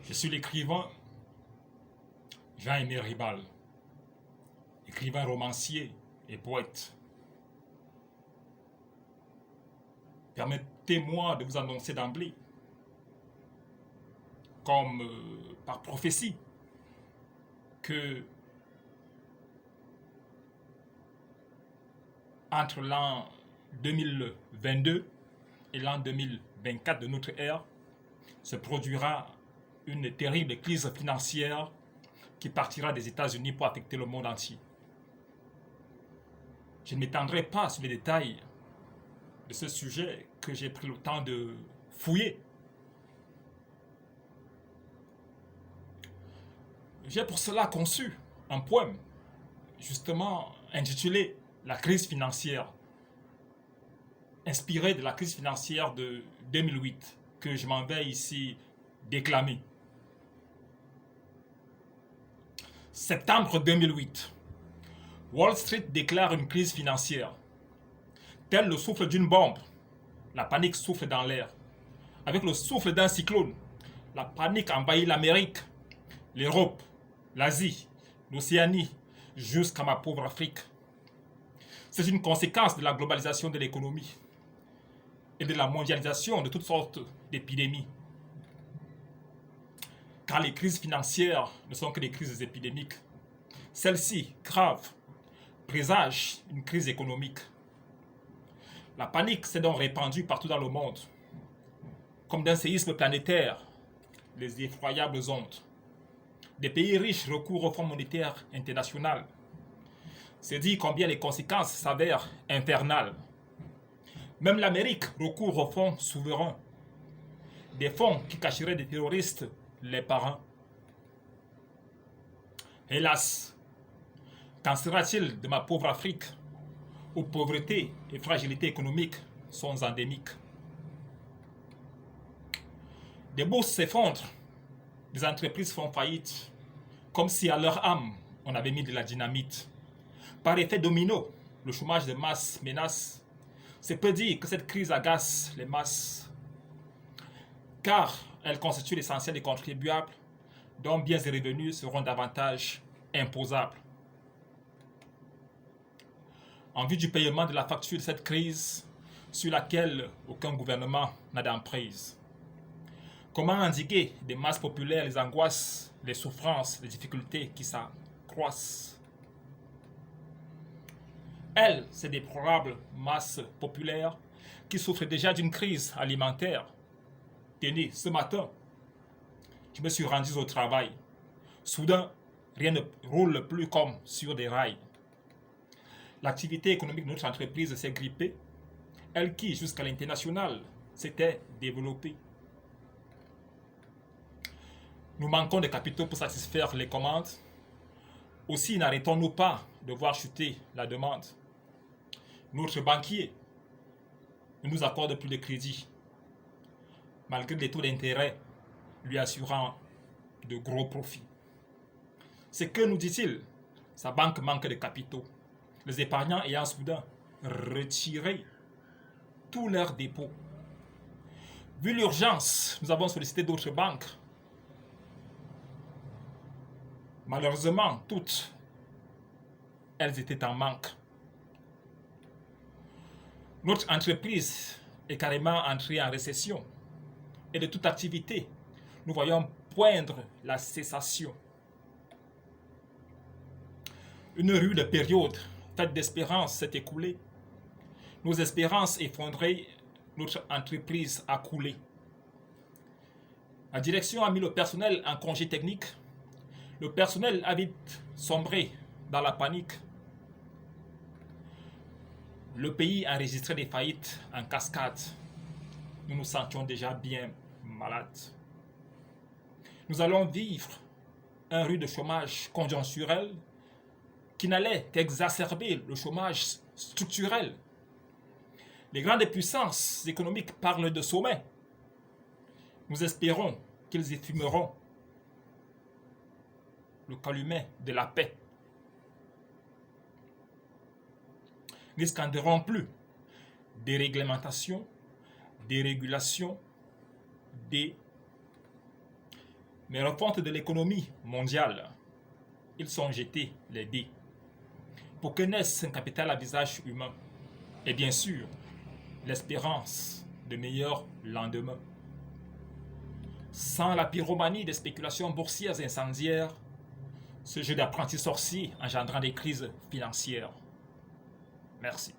Je suis l'écrivain Jean-Aimé Ribal, écrivain romancier et poète. Permettez-moi de vous annoncer d'emblée, comme par prophétie, que entre l'an 2022 et l'an 2024 de notre ère se produira une terrible crise financière qui partira des États-Unis pour affecter le monde entier. Je ne m'étendrai pas sur les détails de ce sujet que j'ai pris le temps de fouiller. J'ai pour cela conçu un poème, justement intitulé La crise financière, inspiré de la crise financière de 2008, que je m'en vais ici déclamer. Septembre 2008. Wall Street déclare une crise financière. Tel le souffle d'une bombe, la panique souffle dans l'air. Avec le souffle d'un cyclone, la panique envahit l'Amérique, l'Europe, l'Asie, l'Océanie, jusqu'à ma pauvre Afrique. C'est une conséquence de la globalisation de l'économie et de la mondialisation de toutes sortes d'épidémies. Car les crises financières ne sont que des crises épidémiques. Celles-ci, graves, présagent une crise économique. La panique s'est donc répandue partout dans le monde, comme d'un séisme planétaire, les effroyables ondes. Des pays riches recourent au Fonds monétaire international. C'est dire combien les conséquences s'avèrent infernales. Même l'Amérique recourt aux fonds souverains, des fonds qui cacheraient des terroristes les parrains. Hélas, qu'en sera-t-il de ma pauvre Afrique, où pauvreté et fragilité économique sont endémiques? Des bourses s'effondrent, des entreprises font faillite, comme si à leur âme on avait mis de la dynamite. Par effet domino, le chômage de masse menace. C'est peu dire que cette crise agace les masses, car elle constitue l'essentiel des contribuables, dont biens et revenus seront davantage imposables. En vue du paiement de la facture de cette crise, sur laquelle aucun gouvernement n'a d'emprise. Comment endiguer des masses populaires les angoisses, les souffrances, les difficultés qui s'accroissent? Elles, ces déplorables masses populaires qui souffrent déjà d'une crise alimentaire. Tenez, ce matin, je me suis rendu au travail. Soudain, rien ne roule plus comme sur des rails. L'activité économique de notre entreprise s'est grippée, elle qui, jusqu'à l'international, s'était développée. Nous manquons de capitaux pour satisfaire les commandes. Aussi n'arrêtons-nous pas de voir chuter la demande. Notre banquier ne nous accorde plus de crédit, malgré les taux d'intérêt lui assurant de gros profits. C'est que, nous dit-il, sa banque manque de capitaux, les épargnants ayant soudain retiré tous leurs dépôts. Vu l'urgence, nous avons sollicité d'autres banques. Malheureusement, toutes, elles étaient en manque. Notre entreprise est carrément entrée en récession. Et de toute activité, nous voyons poindre la cessation. Une rude période faite d'espérance s'est écoulée. Nos espérances effondrées, notre entreprise a coulé. La direction a mis le personnel en congé technique. Le personnel a vite sombré dans la panique. Le pays a enregistré des faillites en cascade. Nous nous sentions déjà bien malades. Nous allons vivre un rude chômage conjoncturel qui n'allait qu'exacerber le chômage structurel. Les grandes puissances économiques parlent de sommet. Nous espérons qu'ils effumeront le calumet de la paix. Ne scanderont plus déréglementation, dérégulation, mais refonte de l'économie mondiale. Ils sont jetés les dés pour que naisse un capital à visage humain et bien sûr l'espérance de meilleurs lendemains. Sans la pyromanie des spéculations boursières incendiaires, ce jeu d'apprentis sorciers engendrant des crises financières. Merci.